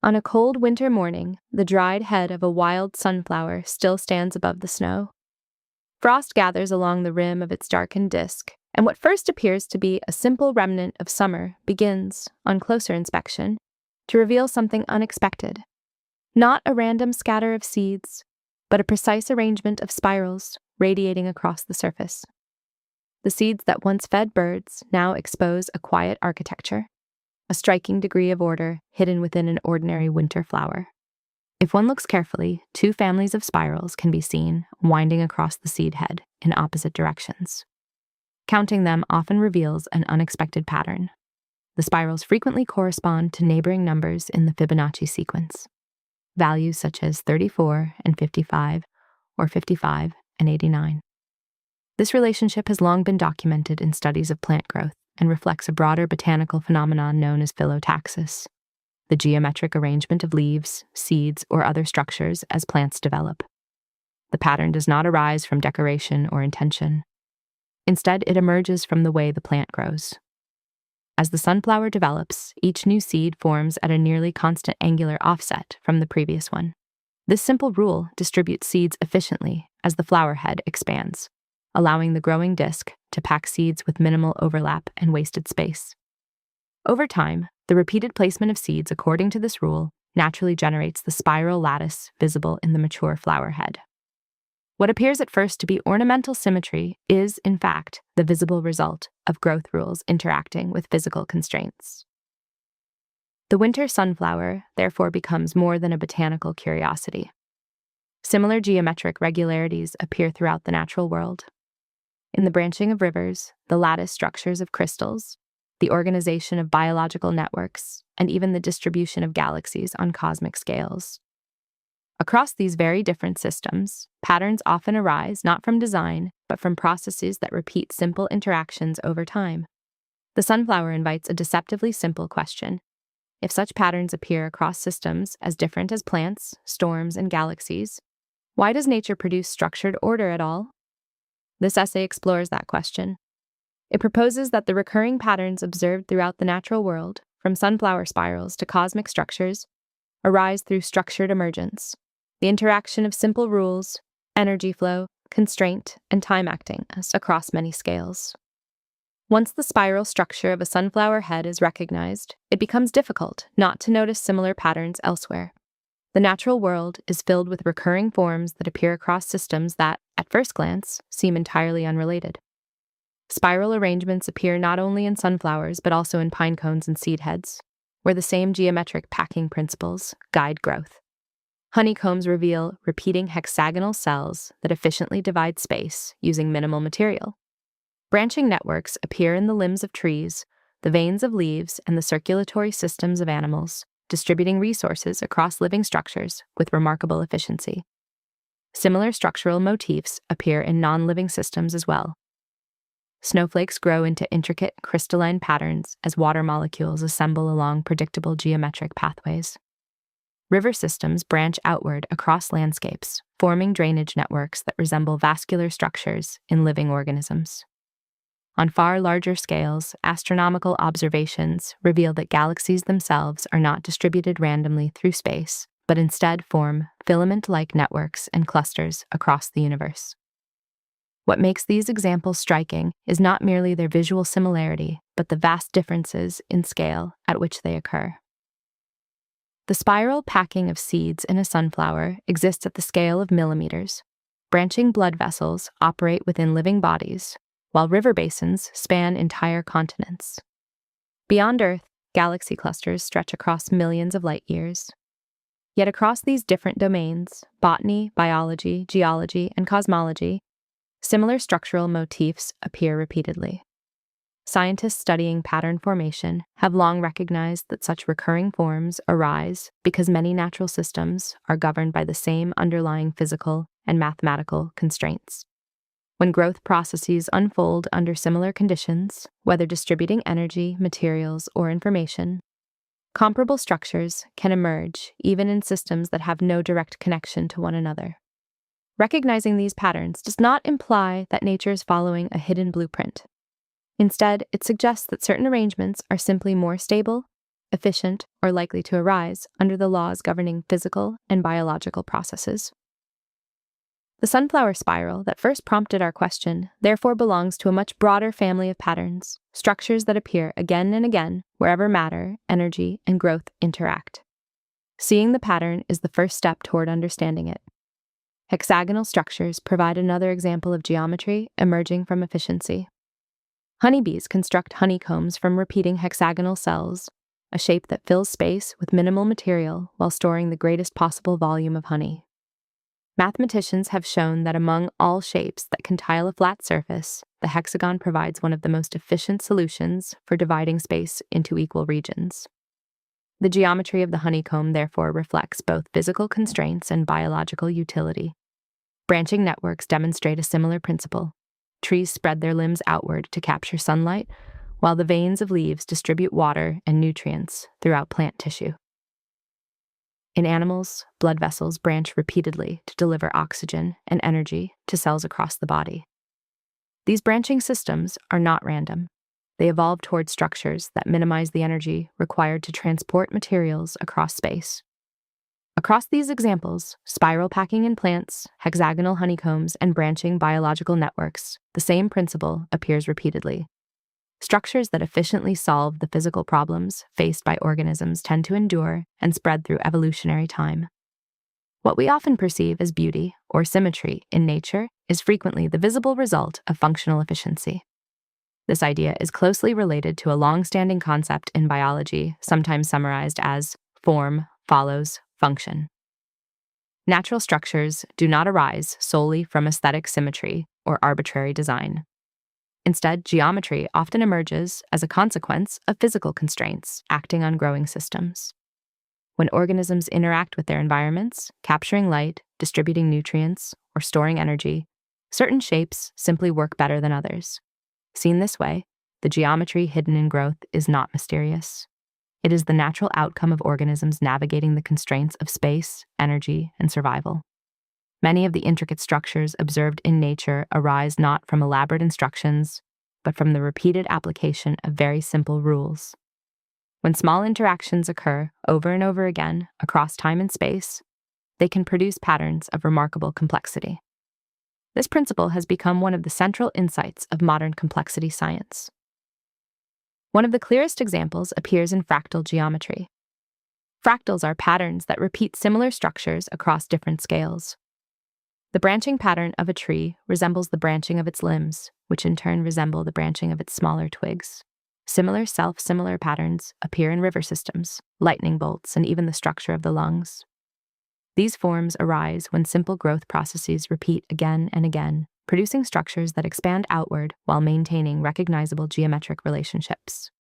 On a cold winter morning, the dried head of a wild sunflower still stands above the snow. Frost gathers along the rim of its darkened disk, and what first appears to be a simple remnant of summer begins, on closer inspection, to reveal something unexpected. Not a random scatter of seeds, but a precise arrangement of spirals radiating across the surface. The seeds that once fed birds now expose a quiet architecture, a striking degree of order hidden within an ordinary winter flower. If one looks carefully, two families of spirals can be seen winding across the seed head in opposite directions. Counting them often reveals an unexpected pattern. The spirals frequently correspond to neighboring numbers in the Fibonacci sequence. Values such as 34 and 55, or 55 and 89. This relationship has long been documented in studies of plant growth and reflects a broader botanical phenomenon known as phyllotaxis, the geometric arrangement of leaves, seeds, or other structures as plants develop. The pattern does not arise from decoration or intention. Instead, it emerges from the way the plant grows. As the sunflower develops, each new seed forms at a nearly constant angular offset from the previous one. This simple rule distributes seeds efficiently as the flower head expands, allowing the growing disc to pack seeds with minimal overlap and wasted space. Over time, the repeated placement of seeds according to this rule naturally generates the spiral lattice visible in the mature flower head. What appears at first to be ornamental symmetry is, in fact, the visible result of growth rules interacting with physical constraints. The winter sunflower, therefore, becomes more than a botanical curiosity. Similar geometric regularities appear throughout the natural world. In the branching of rivers, the lattice structures of crystals, the organization of biological networks, and even the distribution of galaxies on cosmic scales. Across these very different systems, patterns often arise not from design, but from processes that repeat simple interactions over time. The sunflower invites a deceptively simple question. If such patterns appear across systems as different as plants, storms, and galaxies, why does nature produce structured order at all? This essay explores that question. It proposes that the recurring patterns observed throughout the natural world, from sunflower spirals to cosmic structures, arise through structured emergence, the interaction of simple rules, energy flow, constraint, and time acting across many scales. Once the spiral structure of a sunflower head is recognized, it becomes difficult not to notice similar patterns elsewhere. The natural world is filled with recurring forms that appear across systems that, at first glance, seem entirely unrelated. Spiral arrangements appear not only in sunflowers but also in pine cones and seed heads, where the same geometric packing principles guide growth. Honeycombs reveal repeating hexagonal cells that efficiently divide space using minimal material. Branching networks appear in the limbs of trees, the veins of leaves, and the circulatory systems of animals, distributing resources across living structures with remarkable efficiency. Similar structural motifs appear in non-living systems as well. Snowflakes grow into intricate crystalline patterns as water molecules assemble along predictable geometric pathways. River systems branch outward across landscapes, forming drainage networks that resemble vascular structures in living organisms. On far larger scales, astronomical observations reveal that galaxies themselves are not distributed randomly through space, but instead form filament-like networks and clusters across the universe. What makes these examples striking is not merely their visual similarity, but the vast differences in scale at which they occur. The spiral packing of seeds in a sunflower exists at the scale of millimeters. Branching blood vessels operate within living bodies, while river basins span entire continents. Beyond Earth, galaxy clusters stretch across millions of light years. Yet across these different domains, botany, biology, geology, and cosmology, similar structural motifs appear repeatedly. Scientists studying pattern formation have long recognized that such recurring forms arise because many natural systems are governed by the same underlying physical and mathematical constraints. When growth processes unfold under similar conditions, whether distributing energy, materials, or information, comparable structures can emerge even in systems that have no direct connection to one another. Recognizing these patterns does not imply that nature is following a hidden blueprint. Instead, it suggests that certain arrangements are simply more stable, efficient, or likely to arise under the laws governing physical and biological processes. The sunflower spiral that first prompted our question therefore belongs to a much broader family of patterns, structures that appear again and again wherever matter, energy, and growth interact. Seeing the pattern is the first step toward understanding it. Hexagonal structures provide another example of geometry emerging from efficiency. Honeybees construct honeycombs from repeating hexagonal cells, a shape that fills space with minimal material while storing the greatest possible volume of honey. Mathematicians have shown that among all shapes that can tile a flat surface, the hexagon provides one of the most efficient solutions for dividing space into equal regions. The geometry of the honeycomb therefore reflects both physical constraints and biological utility. Branching networks demonstrate a similar principle. Trees spread their limbs outward to capture sunlight, while the veins of leaves distribute water and nutrients throughout plant tissue. In animals, blood vessels branch repeatedly to deliver oxygen and energy to cells across the body. These branching systems are not random. They evolve toward structures that minimize the energy required to transport materials across space. Across these examples, spiral packing in plants, hexagonal honeycombs, and branching biological networks, the same principle appears repeatedly. Structures that efficiently solve the physical problems faced by organisms tend to endure and spread through evolutionary time. What we often perceive as beauty or symmetry in nature is frequently the visible result of functional efficiency. This idea is closely related to a long-standing concept in biology, sometimes summarized as form follows function. Natural structures do not arise solely from aesthetic symmetry or arbitrary design. Instead, geometry often emerges as a consequence of physical constraints acting on growing systems. When organisms interact with their environments, capturing light, distributing nutrients, or storing energy, certain shapes simply work better than others. Seen this way, the geometry hidden in growth is not mysterious. It is the natural outcome of organisms navigating the constraints of space, energy, and survival. Many of the intricate structures observed in nature arise not from elaborate instructions, but from the repeated application of very simple rules. When small interactions occur over and over again across time and space, they can produce patterns of remarkable complexity. This principle has become one of the central insights of modern complexity science. One of the clearest examples appears in fractal geometry. Fractals are patterns that repeat similar structures across different scales. The branching pattern of a tree resembles the branching of its limbs, which in turn resemble the branching of its smaller twigs. Similar self-similar patterns appear in river systems, lightning bolts, and even the structure of the lungs. These forms arise when simple growth processes repeat again and again, producing structures that expand outward while maintaining recognizable geometric relationships.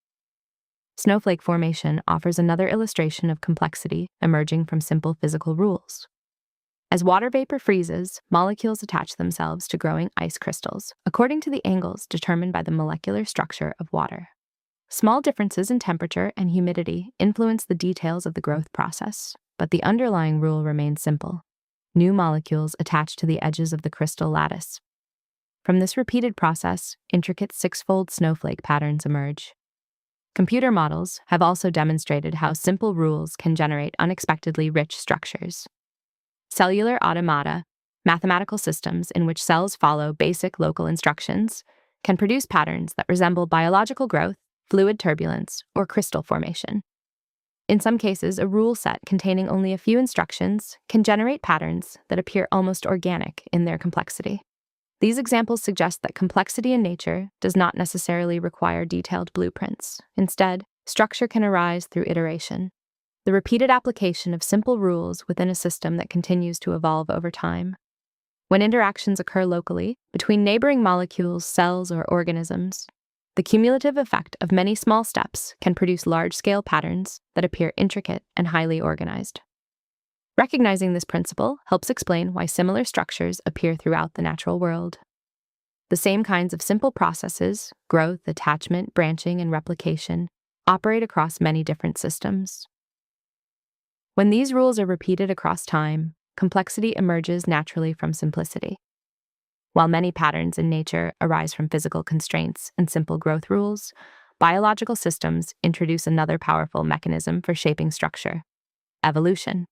Snowflake formation offers another illustration of complexity emerging from simple physical rules. As water vapor freezes, molecules attach themselves to growing ice crystals, according to the angles determined by the molecular structure of water. Small differences in temperature and humidity influence the details of the growth process, but the underlying rule remains simple. New molecules attach to the edges of the crystal lattice. From this repeated process, intricate six-fold snowflake patterns emerge. Computer models have also demonstrated how simple rules can generate unexpectedly rich structures. Cellular automata, mathematical systems in which cells follow basic local instructions, can produce patterns that resemble biological growth, fluid turbulence, or crystal formation. In some cases, a rule set containing only a few instructions can generate patterns that appear almost organic in their complexity. These examples suggest that complexity in nature does not necessarily require detailed blueprints. Instead, structure can arise through iteration, the repeated application of simple rules within a system that continues to evolve over time. When interactions occur locally, between neighboring molecules, cells, or organisms, the cumulative effect of many small steps can produce large-scale patterns that appear intricate and highly organized. Recognizing this principle helps explain why similar structures appear throughout the natural world. The same kinds of simple processes, growth, attachment, branching, and replication, operate across many different systems. When these rules are repeated across time, complexity emerges naturally from simplicity. While many patterns in nature arise from physical constraints and simple growth rules, biological systems introduce another powerful mechanism for shaping structure: evolution.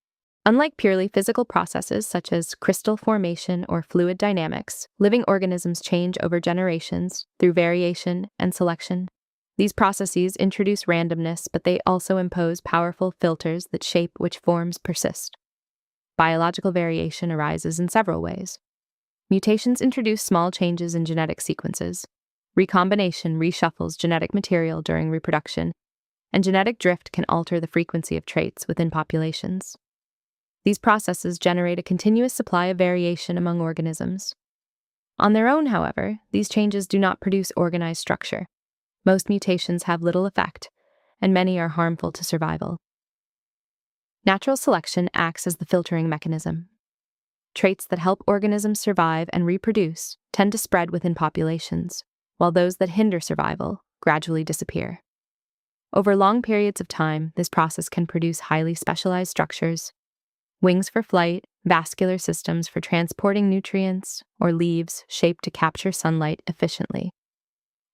Unlike purely physical processes such as crystal formation or fluid dynamics, living organisms change over generations through variation and selection. These processes introduce randomness, but they also impose powerful filters that shape which forms persist. Biological variation arises in several ways. Mutations introduce small changes in genetic sequences. Recombination reshuffles genetic material during reproduction, and genetic drift can alter the frequency of traits within populations. These processes generate a continuous supply of variation among organisms. On their own, however, these changes do not produce organized structure. Most mutations have little effect, and many are harmful to survival. Natural selection acts as the filtering mechanism. Traits that help organisms survive and reproduce tend to spread within populations, while those that hinder survival gradually disappear. Over long periods of time, this process can produce highly specialized structures: wings for flight, vascular systems for transporting nutrients, or leaves shaped to capture sunlight efficiently.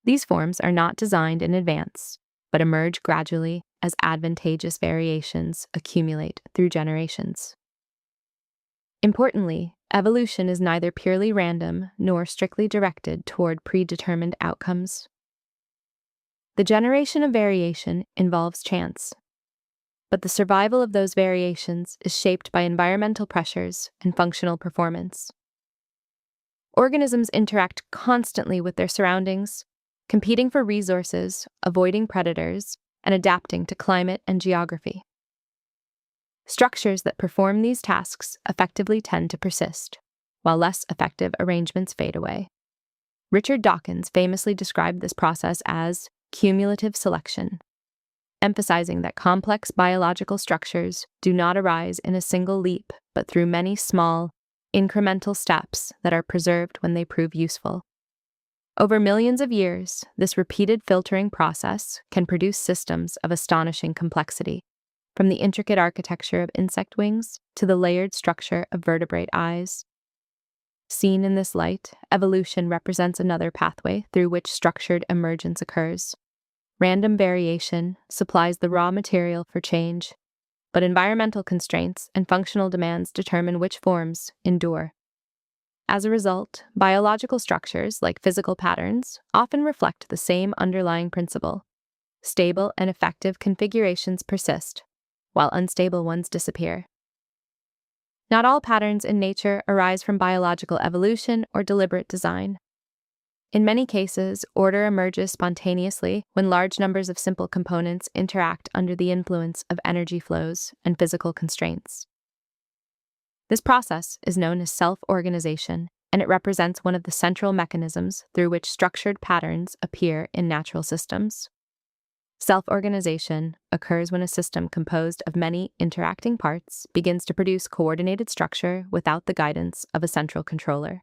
These forms are not designed in advance, but emerge gradually as advantageous variations accumulate through generations. Importantly, evolution is neither purely random nor strictly directed toward predetermined outcomes. The generation of variation involves chance, but the survival of those variations is shaped by environmental pressures and functional performance. Organisms interact constantly with their surroundings, competing for resources, avoiding predators, and adapting to climate and geography. Structures that perform these tasks effectively tend to persist, while less effective arrangements fade away. Richard Dawkins famously described this process as cumulative selection, emphasizing that complex biological structures do not arise in a single leap, but through many small, incremental steps that are preserved when they prove useful. Over millions of years, this repeated filtering process can produce systems of astonishing complexity, from the intricate architecture of insect wings to the layered structure of vertebrate eyes. Seen in this light, evolution represents another pathway through which structured emergence occurs. Random variation supplies the raw material for change, but environmental constraints and functional demands determine which forms endure. As a result, biological structures, like physical patterns, often reflect the same underlying principle. Stable and effective configurations persist, while unstable ones disappear. Not all patterns in nature arise from biological evolution or deliberate design. In many cases, order emerges spontaneously when large numbers of simple components interact under the influence of energy flows and physical constraints. This process is known as self-organization, and it represents one of the central mechanisms through which structured patterns appear in natural systems. Self-organization occurs when a system composed of many interacting parts begins to produce coordinated structure without the guidance of a central controller.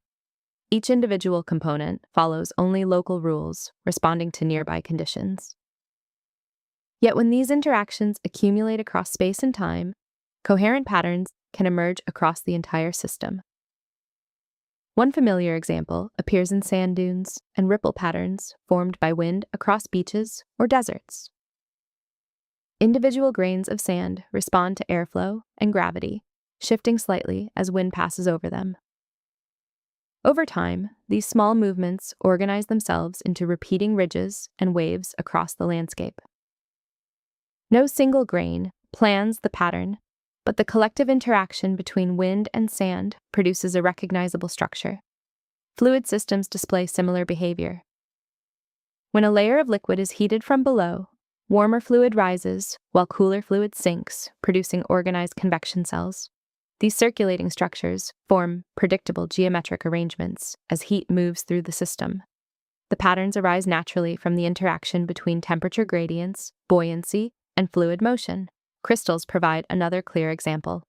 Each individual component follows only local rules, responding to nearby conditions. Yet when these interactions accumulate across space and time, coherent patterns can emerge across the entire system. One familiar example appears in sand dunes and ripple patterns formed by wind across beaches or deserts. Individual grains of sand respond to airflow and gravity, shifting slightly as wind passes over them. Over time, these small movements organize themselves into repeating ridges and waves across the landscape. No single grain plans the pattern, but the collective interaction between wind and sand produces a recognizable structure. Fluid systems display similar behavior. When a layer of liquid is heated from below, warmer fluid rises while cooler fluid sinks, producing organized convection cells. These circulating structures form predictable geometric arrangements as heat moves through the system. The patterns arise naturally from the interaction between temperature gradients, buoyancy, and fluid motion. Crystals provide another clear example.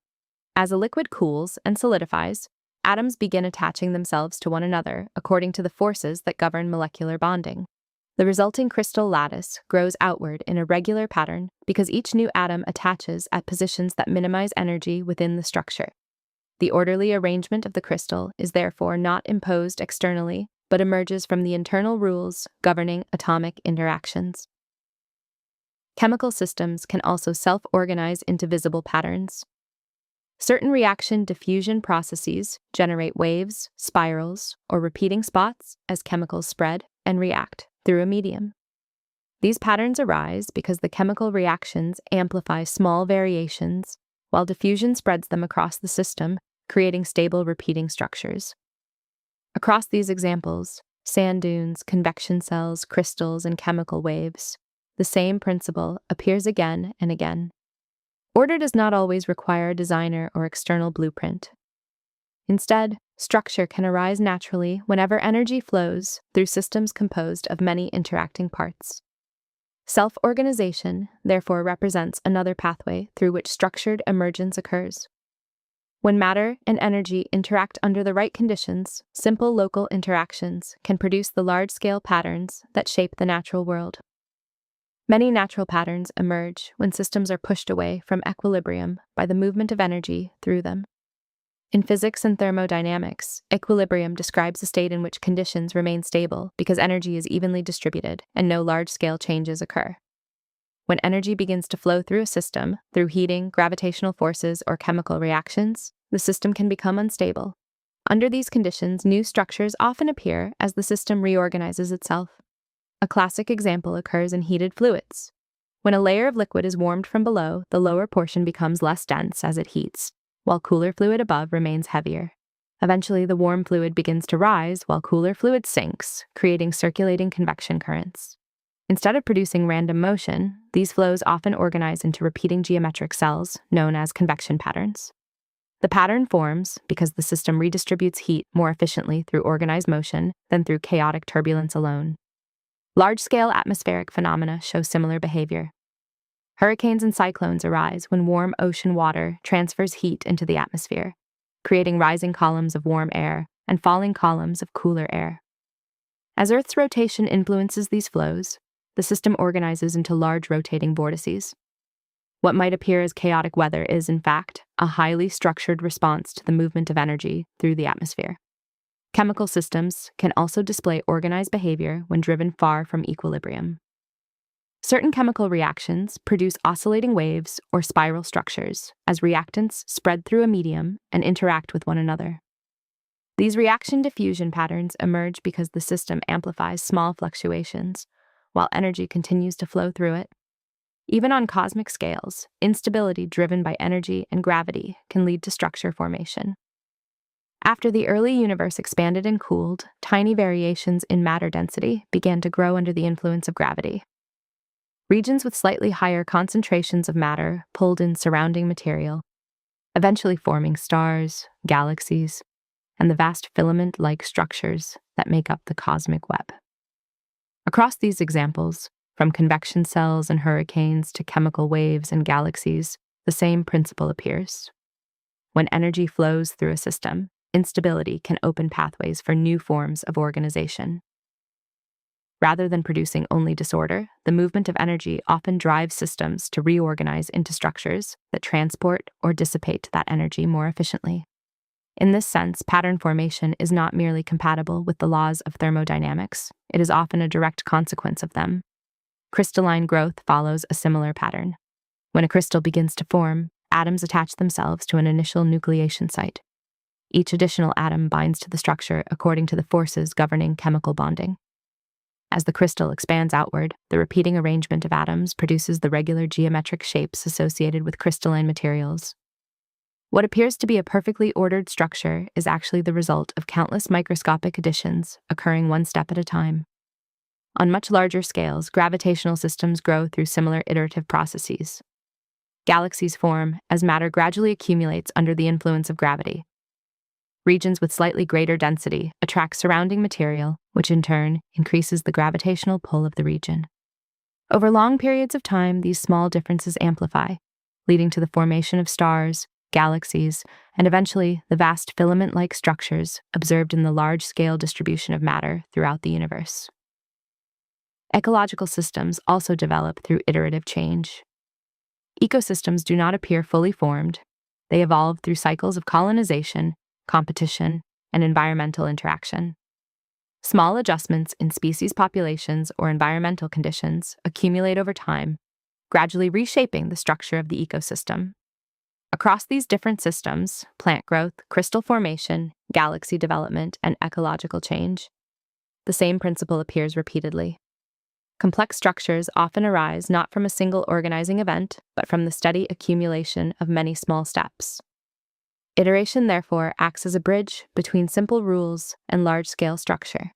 As a liquid cools and solidifies, atoms begin attaching themselves to one another according to the forces that govern molecular bonding. The resulting crystal lattice grows outward in a regular pattern because each new atom attaches at positions that minimize energy within the structure. The orderly arrangement of the crystal is therefore not imposed externally, but emerges from the internal rules governing atomic interactions. Chemical systems can also self-organize into visible patterns. Certain reaction diffusion processes generate waves, spirals, or repeating spots as chemicals spread and react through a medium. These patterns arise because the chemical reactions amplify small variations, while diffusion spreads them across the system, creating stable repeating structures. Across these examples, sand dunes, convection cells, crystals, and chemical waves, the same principle appears again and again. Order does not always require a designer or external blueprint. Instead, structure can arise naturally whenever energy flows through systems composed of many interacting parts. Self-organization, therefore, represents another pathway through which structured emergence occurs. When matter and energy interact under the right conditions, simple local interactions can produce the large-scale patterns that shape the natural world. Many natural patterns emerge when systems are pushed away from equilibrium by the movement of energy through them. In physics and thermodynamics, equilibrium describes a state in which conditions remain stable because energy is evenly distributed and no large-scale changes occur. When energy begins to flow through a system, through heating, gravitational forces, or chemical reactions, the system can become unstable. Under these conditions, new structures often appear as the system reorganizes itself. A classic example occurs in heated fluids. When a layer of liquid is warmed from below, the lower portion becomes less dense as it heats, while cooler fluid above remains heavier. Eventually, the warm fluid begins to rise while cooler fluid sinks, creating circulating convection currents. Instead of producing random motion, these flows often organize into repeating geometric cells, known as convection patterns. The pattern forms because the system redistributes heat more efficiently through organized motion than through chaotic turbulence alone. Large-scale atmospheric phenomena show similar behavior. Hurricanes and cyclones arise when warm ocean water transfers heat into the atmosphere, creating rising columns of warm air and falling columns of cooler air. As Earth's rotation influences these flows, the system organizes into large rotating vortices. What might appear as chaotic weather is, in fact, a highly structured response to the movement of energy through the atmosphere. Chemical systems can also display organized behavior when driven far from equilibrium. Certain chemical reactions produce oscillating waves or spiral structures as reactants spread through a medium and interact with one another. These reaction diffusion patterns emerge because the system amplifies small fluctuations, while energy continues to flow through it. Even on cosmic scales, instability driven by energy and gravity can lead to structure formation. After the early universe expanded and cooled, tiny variations in matter density began to grow under the influence of gravity. Regions with slightly higher concentrations of matter pulled in surrounding material, eventually forming stars, galaxies, and the vast filament-like structures that make up the cosmic web. Across these examples, from convection cells and hurricanes to chemical waves and galaxies, the same principle appears. When energy flows through a system, instability can open pathways for new forms of organization. Rather than producing only disorder, the movement of energy often drives systems to reorganize into structures that transport or dissipate that energy more efficiently. In this sense, pattern formation is not merely compatible with the laws of thermodynamics, it is often a direct consequence of them. Crystalline growth follows a similar pattern. When a crystal begins to form, atoms attach themselves to an initial nucleation site. Each additional atom binds to the structure according to the forces governing chemical bonding. As the crystal expands outward, the repeating arrangement of atoms produces the regular geometric shapes associated with crystalline materials. What appears to be a perfectly ordered structure is actually the result of countless microscopic additions occurring one step at a time. On much larger scales, gravitational systems grow through similar iterative processes. Galaxies form as matter gradually accumulates under the influence of gravity. Regions with slightly greater density attract surrounding material, which in turn increases the gravitational pull of the region. Over long periods of time, these small differences amplify, leading to the formation of stars, galaxies, and eventually the vast filament-like structures observed in the large-scale distribution of matter throughout the universe. Ecological systems also develop through iterative change. Ecosystems do not appear fully formed. They evolve through cycles of colonization, competition, and environmental interaction. Small adjustments in species populations or environmental conditions accumulate over time, gradually reshaping the structure of the ecosystem. Across these different systems, plant growth, crystal formation, galaxy development, and ecological change, the same principle appears repeatedly. Complex structures often arise not from a single organizing event, but from the steady accumulation of many small steps. Iteration, therefore, acts as a bridge between simple rules and large-scale structure.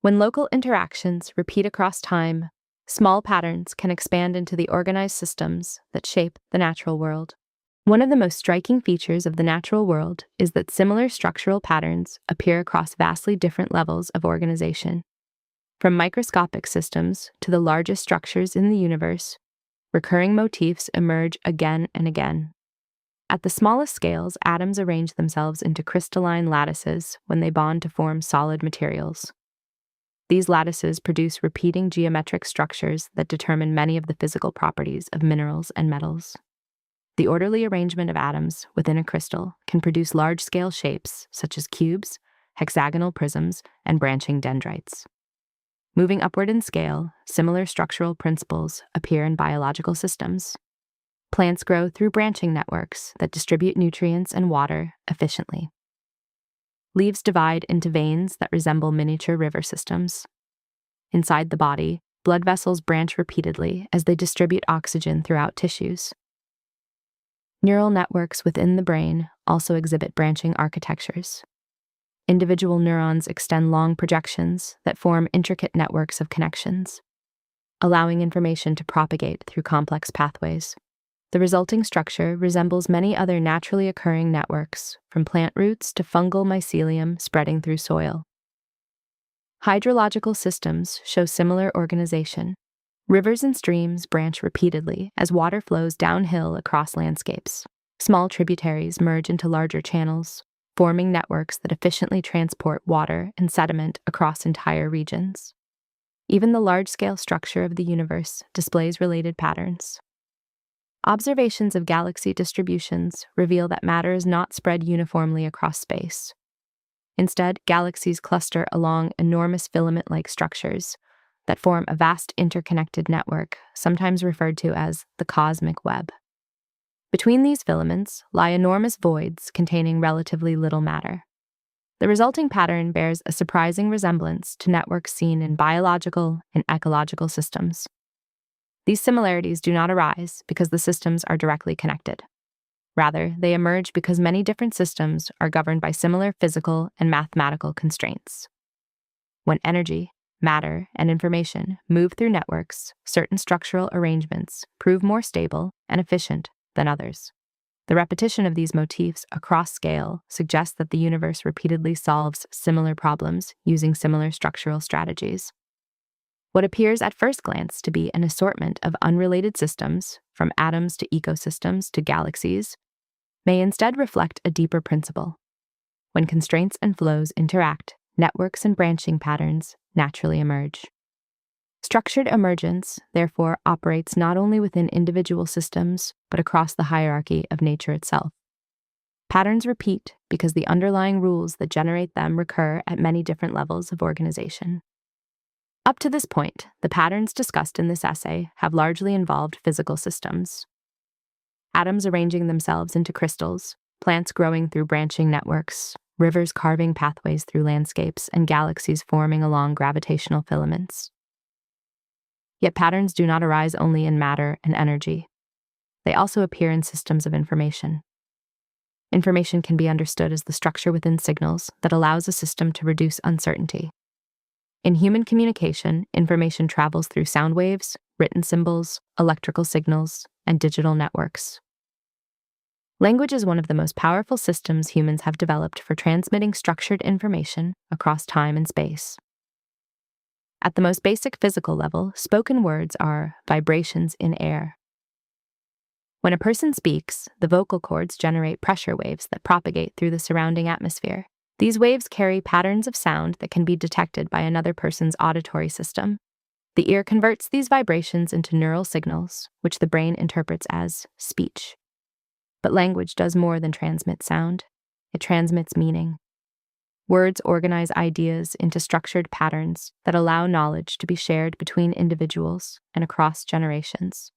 When local interactions repeat across time, small patterns can expand into the organized systems that shape the natural world. One of the most striking features of the natural world is that similar structural patterns appear across vastly different levels of organization. From microscopic systems to the largest structures in the universe, recurring motifs emerge again and again. At the smallest scales, atoms arrange themselves into crystalline lattices when they bond to form solid materials. These lattices produce repeating geometric structures that determine many of the physical properties of minerals and metals. The orderly arrangement of atoms within a crystal can produce large-scale shapes such as cubes, hexagonal prisms, and branching dendrites. Moving upward in scale, similar structural principles appear in biological systems. Plants grow through branching networks that distribute nutrients and water efficiently. Leaves divide into veins that resemble miniature river systems. Inside the body, blood vessels branch repeatedly as they distribute oxygen throughout tissues. Neural networks within the brain also exhibit branching architectures. Individual neurons extend long projections that form intricate networks of connections, allowing information to propagate through complex pathways. The resulting structure resembles many other naturally occurring networks, from plant roots to fungal mycelium spreading through soil. Hydrological systems show similar organization. Rivers and streams branch repeatedly as water flows downhill across landscapes. Small tributaries merge into larger channels, forming networks that efficiently transport water and sediment across entire regions. Even the large-scale structure of the universe displays related patterns. Observations of galaxy distributions reveal that matter is not spread uniformly across space. Instead, galaxies cluster along enormous filament-like structures that form a vast interconnected network, sometimes referred to as the cosmic web. Between these filaments lie enormous voids containing relatively little matter. The resulting pattern bears a surprising resemblance to networks seen in biological and ecological systems. These similarities do not arise because the systems are directly connected. Rather, they emerge because many different systems are governed by similar physical and mathematical constraints. When energy, matter, and information move through networks, certain structural arrangements prove more stable and efficient than others. The repetition of these motifs across scale suggests that the universe repeatedly solves similar problems using similar structural strategies. What appears at first glance to be an assortment of unrelated systems, from atoms to ecosystems to galaxies, may instead reflect a deeper principle. When constraints and flows interact, networks and branching patterns naturally emerge. Structured emergence, therefore, operates not only within individual systems, but across the hierarchy of nature itself. Patterns repeat because the underlying rules that generate them recur at many different levels of organization. Up to this point, the patterns discussed in this essay have largely involved physical systems. Atoms arranging themselves into crystals, plants growing through branching networks, rivers carving pathways through landscapes, and galaxies forming along gravitational filaments. Yet patterns do not arise only in matter and energy. They also appear in systems of information. Information can be understood as the structure within signals that allows a system to reduce uncertainty. In human communication, information travels through sound waves, written symbols, electrical signals, and digital networks. Language is one of the most powerful systems humans have developed for transmitting structured information across time and space. At the most basic physical level, spoken words are vibrations in air. When a person speaks, the vocal cords generate pressure waves that propagate through the surrounding atmosphere. These waves carry patterns of sound that can be detected by another person's auditory system. The ear converts these vibrations into neural signals, which the brain interprets as speech. But language does more than transmit sound. It transmits meaning. Words organize ideas into structured patterns that allow knowledge to be shared between individuals and across generations.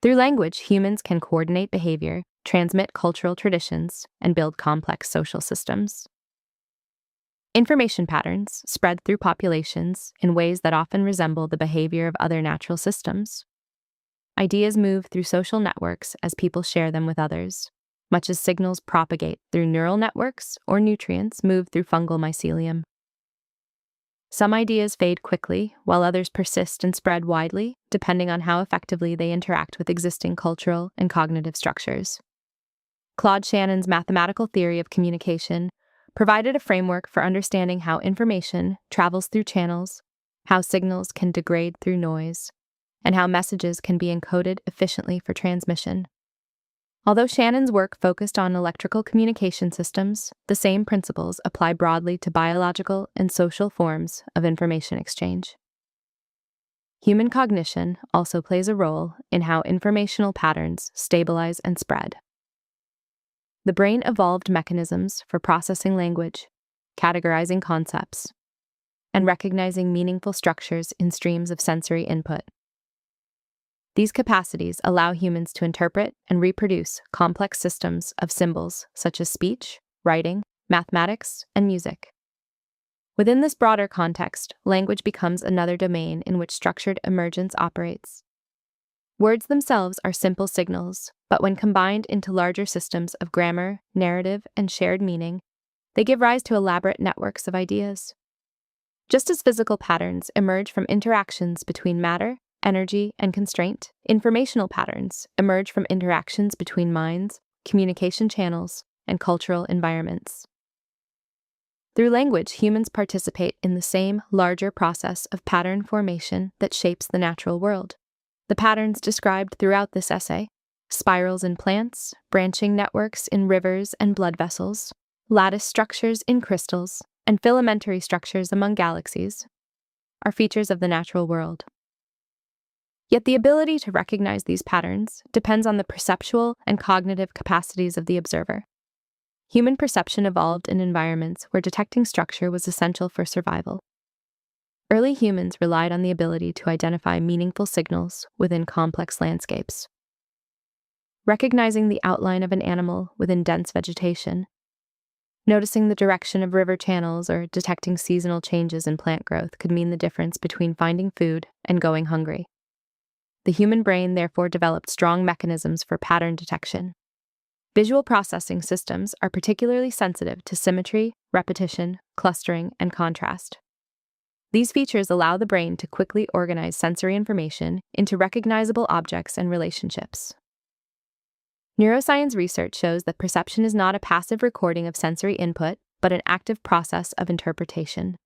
Through language, humans can coordinate behavior, transmit cultural traditions, and build complex social systems. Information patterns spread through populations in ways that often resemble the behavior of other natural systems. Ideas move through social networks as people share them with others, much as signals propagate through neural networks or nutrients move through fungal mycelium. Some ideas fade quickly, while others persist and spread widely, depending on how effectively they interact with existing cultural and cognitive structures. Claude Shannon's mathematical theory of communication provided a framework for understanding how information travels through channels, how signals can degrade through noise, and how messages can be encoded efficiently for transmission. Although Shannon's work focused on electrical communication systems, the same principles apply broadly to biological and social forms of information exchange. Human cognition also plays a role in how informational patterns stabilize and spread. The brain evolved mechanisms for processing language, categorizing concepts, and recognizing meaningful structures in streams of sensory input. These capacities allow humans to interpret and reproduce complex systems of symbols such as speech, writing, mathematics, and music. Within this broader context, language becomes another domain in which structured emergence operates. Words themselves are simple signals, but when combined into larger systems of grammar, narrative, and shared meaning, they give rise to elaborate networks of ideas. Just as physical patterns emerge from interactions between matter, energy, and constraint, informational patterns emerge from interactions between minds, communication channels, and cultural environments. Through language, humans participate in the same larger process of pattern formation that shapes the natural world. The patterns described throughout this essay, spirals in plants, branching networks in rivers and blood vessels, lattice structures in crystals, and filamentary structures among galaxies, are features of the natural world. Yet the ability to recognize these patterns depends on the perceptual and cognitive capacities of the observer. Human perception evolved in environments where detecting structure was essential for survival. Early humans relied on the ability to identify meaningful signals within complex landscapes. Recognizing the outline of an animal within dense vegetation, noticing the direction of river channels, or detecting seasonal changes in plant growth could mean the difference between finding food and going hungry. The human brain therefore developed strong mechanisms for pattern detection. Visual processing systems are particularly sensitive to symmetry, repetition, clustering, and contrast. These features allow the brain to quickly organize sensory information into recognizable objects and relationships. Neuroscience research shows that perception is not a passive recording of sensory input, but an active process of interpretation.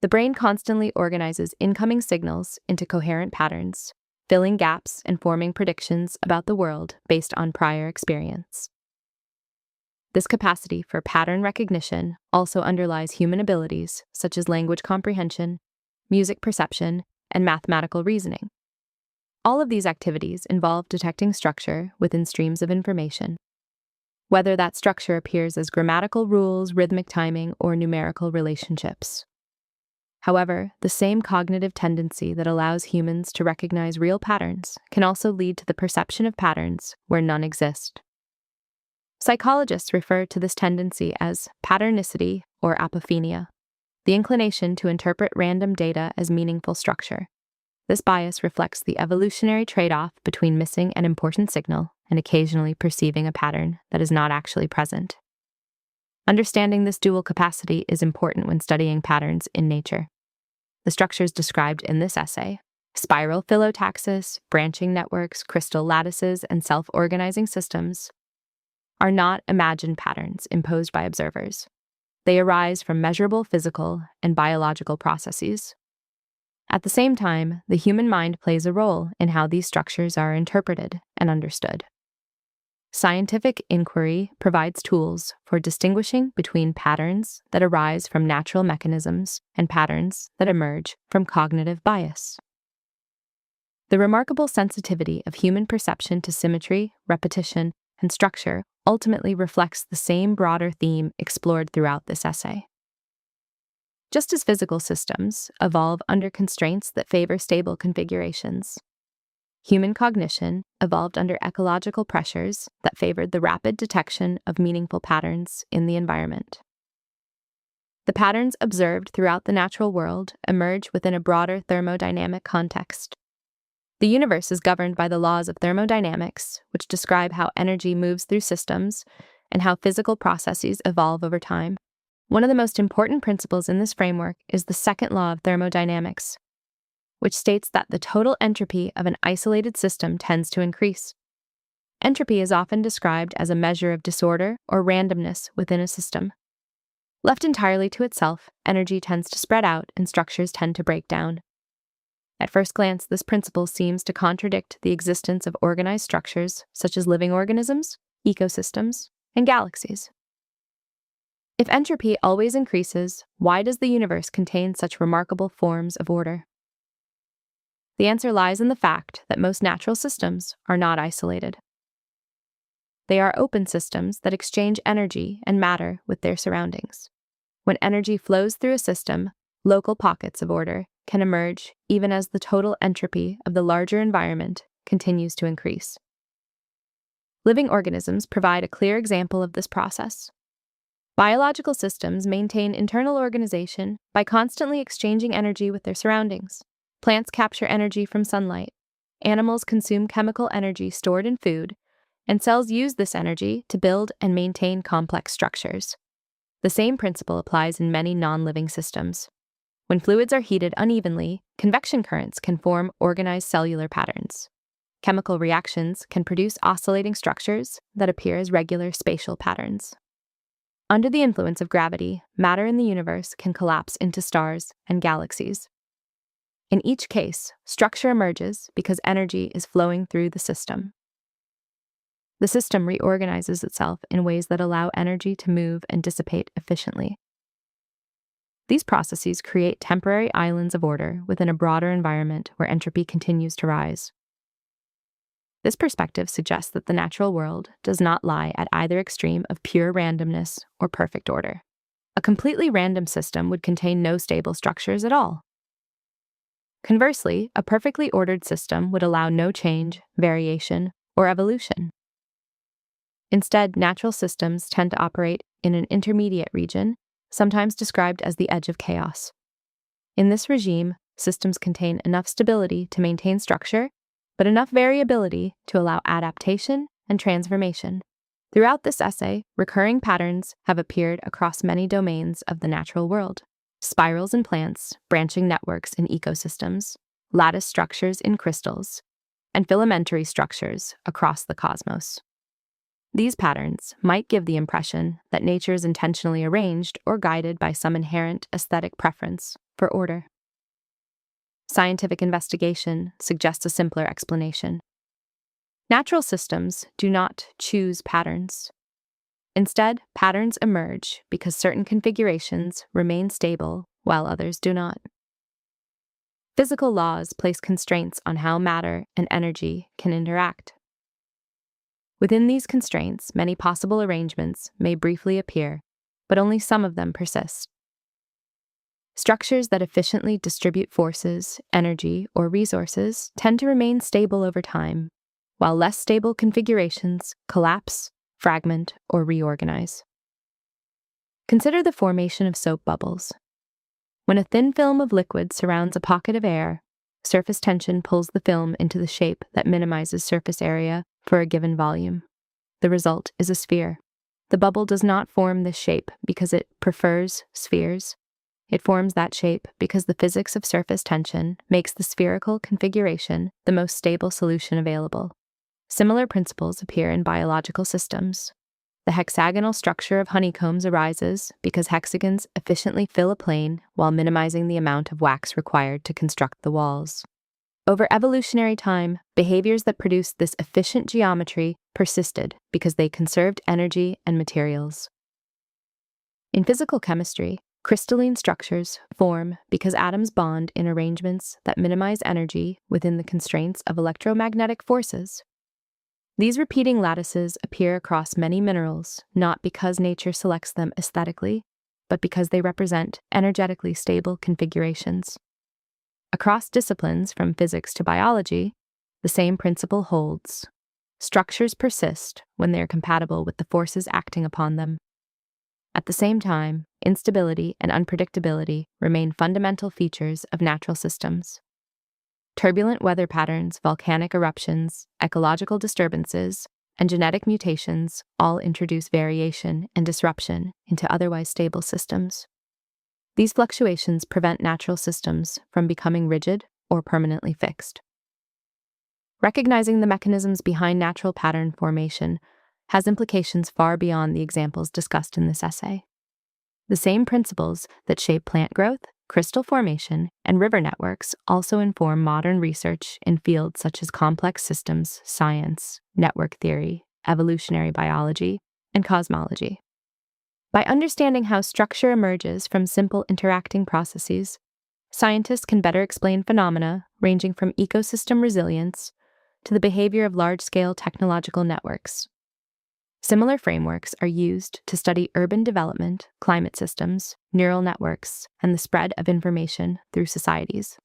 The brain constantly organizes incoming signals into coherent patterns, filling gaps and forming predictions about the world based on prior experience. This capacity for pattern recognition also underlies human abilities such as language comprehension, music perception, and mathematical reasoning. All of these activities involve detecting structure within streams of information, whether that structure appears as grammatical rules, rhythmic timing, or numerical relationships. However, the same cognitive tendency that allows humans to recognize real patterns can also lead to the perception of patterns where none exist. Psychologists refer to this tendency as patternicity or apophenia, the inclination to interpret random data as meaningful structure. This bias reflects the evolutionary trade-off between missing an important signal and occasionally perceiving a pattern that is not actually present. Understanding this dual capacity is important when studying patterns in nature. The structures described in this essay, spiral phyllotaxis, branching networks, crystal lattices, and self-organizing systems, are not imagined patterns imposed by observers. They arise from measurable physical and biological processes. At the same time, the human mind plays a role in how these structures are interpreted and understood. Scientific inquiry provides tools for distinguishing between patterns that arise from natural mechanisms and patterns that emerge from cognitive bias. The remarkable sensitivity of human perception to symmetry, repetition, and structure ultimately reflects the same broader theme explored throughout this essay. Just as physical systems evolve under constraints that favor stable configurations, Human cognition evolved under ecological pressures that favored the rapid detection of meaningful patterns in the environment. The patterns observed throughout the natural world emerge within a broader thermodynamic context. The universe is governed by the laws of thermodynamics, which describe how energy moves through systems and how physical processes evolve over time. One of the most important principles in this framework is the second law of thermodynamics, which states that the total entropy of an isolated system tends to increase. Entropy is often described as a measure of disorder or randomness within a system. Left entirely to itself, energy tends to spread out and structures tend to break down. At first glance, this principle seems to contradict the existence of organized structures such as living organisms, ecosystems, and galaxies. If entropy always increases, why does the universe contain such remarkable forms of order? The answer lies in the fact that most natural systems are not isolated. They are open systems that exchange energy and matter with their surroundings. When energy flows through a system, local pockets of order can emerge even as the total entropy of the larger environment continues to increase. Living organisms provide a clear example of this process. Biological systems maintain internal organization by constantly exchanging energy with their surroundings. Plants capture energy from sunlight, animals consume chemical energy stored in food, and cells use this energy to build and maintain complex structures. The same principle applies in many non-living systems. When fluids are heated unevenly, convection currents can form organized cellular patterns. Chemical reactions can produce oscillating structures that appear as regular spatial patterns. Under the influence of gravity, matter in the universe can collapse into stars and galaxies. In each case, structure emerges because energy is flowing through the system. The system reorganizes itself in ways that allow energy to move and dissipate efficiently. These processes create temporary islands of order within a broader environment where entropy continues to rise. This perspective suggests that the natural world does not lie at either extreme of pure randomness or perfect order. A completely random system would contain no stable structures at all. Conversely, a perfectly ordered system would allow no change, variation, or evolution. Instead, natural systems tend to operate in an intermediate region, sometimes described as the edge of chaos. In this regime, systems contain enough stability to maintain structure, but enough variability to allow adaptation and transformation. Throughout this essay, recurring patterns have appeared across many domains of the natural world. Spirals in plants, branching networks in ecosystems, lattice structures in crystals, and filamentary structures across the cosmos. These patterns might give the impression that nature is intentionally arranged or guided by some inherent aesthetic preference for order. Scientific investigation suggests a simpler explanation. Natural systems do not choose patterns. Instead, patterns emerge because certain configurations remain stable while others do not. Physical laws place constraints on how matter and energy can interact. Within these constraints, many possible arrangements may briefly appear, but only some of them persist. Structures that efficiently distribute forces, energy, or resources tend to remain stable over time, while less stable configurations collapse, fragment, or reorganize. Consider the formation of soap bubbles. When a thin film of liquid surrounds a pocket of air, surface tension pulls the film into the shape that minimizes surface area for a given volume. The result is a sphere. The bubble does not form this shape because it prefers spheres. It forms that shape because the physics of surface tension makes the spherical configuration the most stable solution available. Similar principles appear in biological systems. The hexagonal structure of honeycombs arises because hexagons efficiently fill a plane while minimizing the amount of wax required to construct the walls. Over evolutionary time, behaviors that produced this efficient geometry persisted because they conserved energy and materials. In physical chemistry, crystalline structures form because atoms bond in arrangements that minimize energy within the constraints of electromagnetic forces. These repeating lattices appear across many minerals, not because nature selects them aesthetically, but because they represent energetically stable configurations. Across disciplines from physics to biology, the same principle holds. Structures persist when they are compatible with the forces acting upon them. At the same time, instability and unpredictability remain fundamental features of natural systems. Turbulent weather patterns, volcanic eruptions, ecological disturbances, and genetic mutations all introduce variation and disruption into otherwise stable systems. These fluctuations prevent natural systems from becoming rigid or permanently fixed. Recognizing the mechanisms behind natural pattern formation has implications far beyond the examples discussed in this essay. The same principles that shape plant growth, crystal formation, and river networks also inform modern research in fields such as complex systems science, network theory, evolutionary biology, and cosmology. By understanding how structure emerges from simple interacting processes, scientists can better explain phenomena ranging from ecosystem resilience to the behavior of large-scale technological networks. Similar frameworks are used to study urban development, climate systems, neural networks, and the spread of information through societies.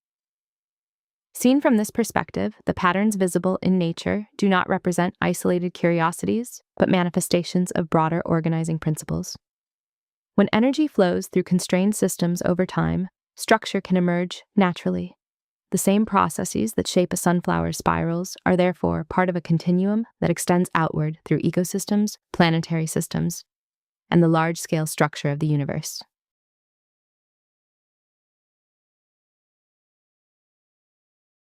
Seen from this perspective, the patterns visible in nature do not represent isolated curiosities, but manifestations of broader organizing principles. When energy flows through constrained systems over time, structure can emerge naturally. The same processes that shape a sunflower's spirals are therefore part of a continuum that extends outward through ecosystems, planetary systems, and the large-scale structure of the universe.